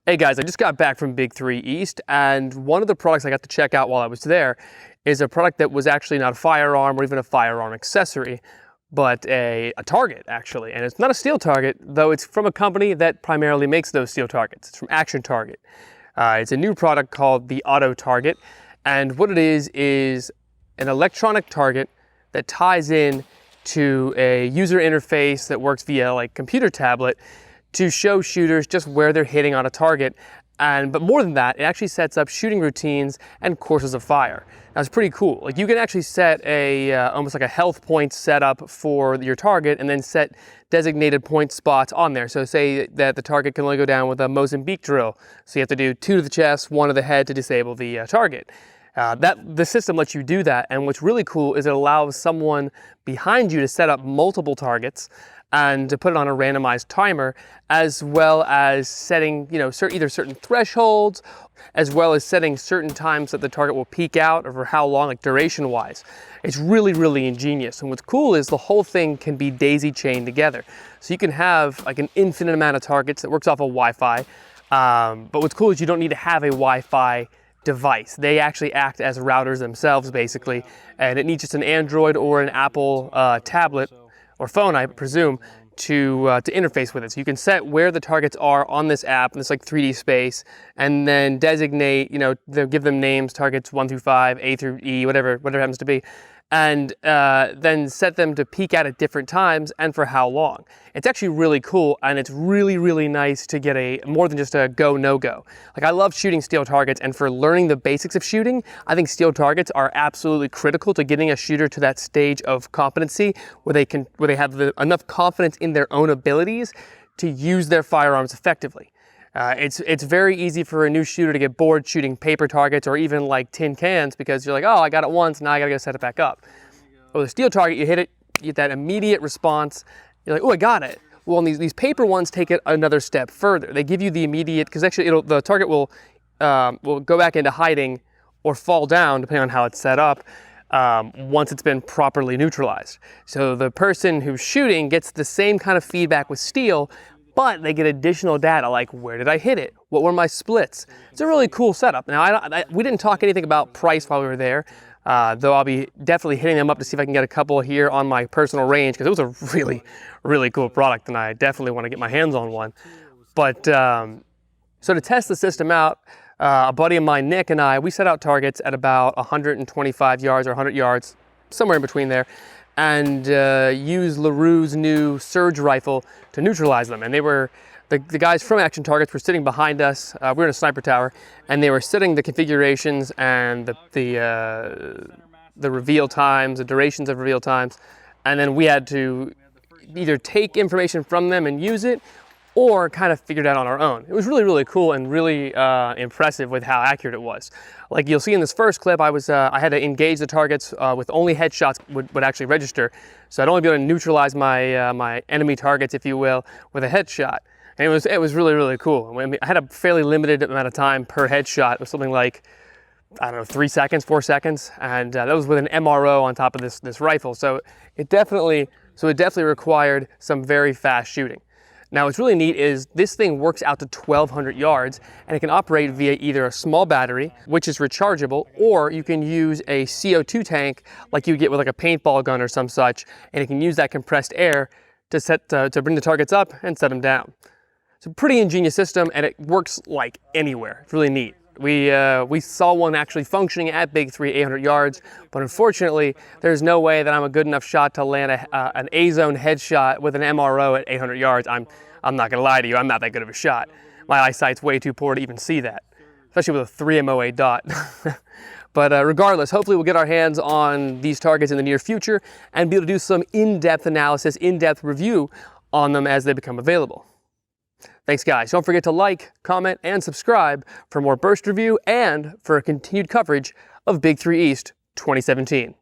Hey guys, I just got back from Big 3 East, and one of the products I got to check out while I was there is a product that was actually not a firearm or even a firearm accessory, but a target actually. And it's not a steel target, though it's from a company that primarily makes those steel targets. It's from Action Target. It's a new product called the Auto Target, and what it is an electronic target that ties in to a user interface that works via like computer tablet to show shooters just where they're hitting on a target. But more than that, it actually sets up shooting routines and courses of fire. That's pretty cool. Like you can actually set a almost like a health point setup for your target and then set designated point spots on there. So say that the target can only go down with a Mozambique drill. So you have to do 2 to the chest, 1 to the head to disable the target. The system lets you do that, and what's really cool is it allows someone behind you to set up multiple targets and to put it on a randomized timer, as well as setting, either certain thresholds, as well as setting certain times that the target will peak out or for how long, like duration-wise. It's really, really ingenious. And what's cool is the whole thing can be daisy chained together. So you can have like an infinite amount of targets that works off of Wi-Fi. But what's cool is you don't need to have a Wi-Fi device. They actually act as routers themselves, basically. And it needs just an Android or an Apple tablet or phone, I presume, to interface with it. So you can set where the targets are on this app, in this like 3D space, and then designate, they'll give them names, targets 1 through 5, A through E, whatever happens to be, and then set them to peak out at different times and for how long. It's actually really cool, and it's really, really nice to get more than just a go, no go. Like I love shooting steel targets, and for learning the basics of shooting, I think steel targets are absolutely critical to getting a shooter to that stage of competency where they have enough confidence in their own abilities to use their firearms effectively. It's very easy for a new shooter to get bored shooting paper targets or even like tin cans because you're like, oh, I got it once, now I gotta go set it back up. With a steel target, you hit it, you get that immediate response. You're like, oh, I got it. Well, these paper ones take it another step further. They give you the immediate, because actually the target will go back into hiding or fall down, depending on how it's set up, once it's been properly neutralized. So the person who's shooting gets the same kind of feedback with steel, but they get additional data like where did I hit it? What were my splits? It's a really cool setup. Now, we didn't talk anything about price while we were there, though I'll be definitely hitting them up to see if I can get a couple here on my personal range because it was a really, really cool product and I definitely want to get my hands on one. But so to test the system out, a buddy of mine, Nick, and we set out targets at about 125 yards or 100 yards, somewhere in between there, and use LaRue's new Surge rifle to neutralize them. And they were, the guys from Action Targets were sitting behind us. We were in a sniper tower, and they were setting the configurations and the reveal times, the durations of reveal times, and then we had to either take information from them and use it, or kind of figured out on our own. It was really, really cool and really impressive with how accurate it was. Like you'll see in this first clip, I had to engage the targets with only headshots would actually register. So I'd only be able to neutralize my my enemy targets, if you will, with a headshot. And it was really, really cool. I mean, I had a fairly limited amount of time per headshot. It was something like, I don't know, 3 seconds, 4 seconds, and that was with an MRO on top of this rifle. So it definitely required some very fast shooting. Now what's really neat is this thing works out to 1,200 yards and it can operate via either a small battery, which is rechargeable, or you can use a CO2 tank like you get with like a paintball gun or some such, and it can use that compressed air to bring the targets up and set them down. It's a pretty ingenious system and it works like anywhere. It's really neat. We saw one actually functioning at Big 3 800 yards, but unfortunately, there's no way that I'm a good enough shot to land an A-zone headshot with an MRO at 800 yards. I'm not gonna lie to you, I'm not that good of a shot. My eyesight's way too poor to even see that, especially with a 3 MOA dot. But regardless, hopefully we'll get our hands on these targets in the near future and be able to do some in-depth analysis, in-depth review on them as they become available. Thanks guys, don't forget to like, comment, and subscribe for more Burst Review and for continued coverage of Big 3 East 2017.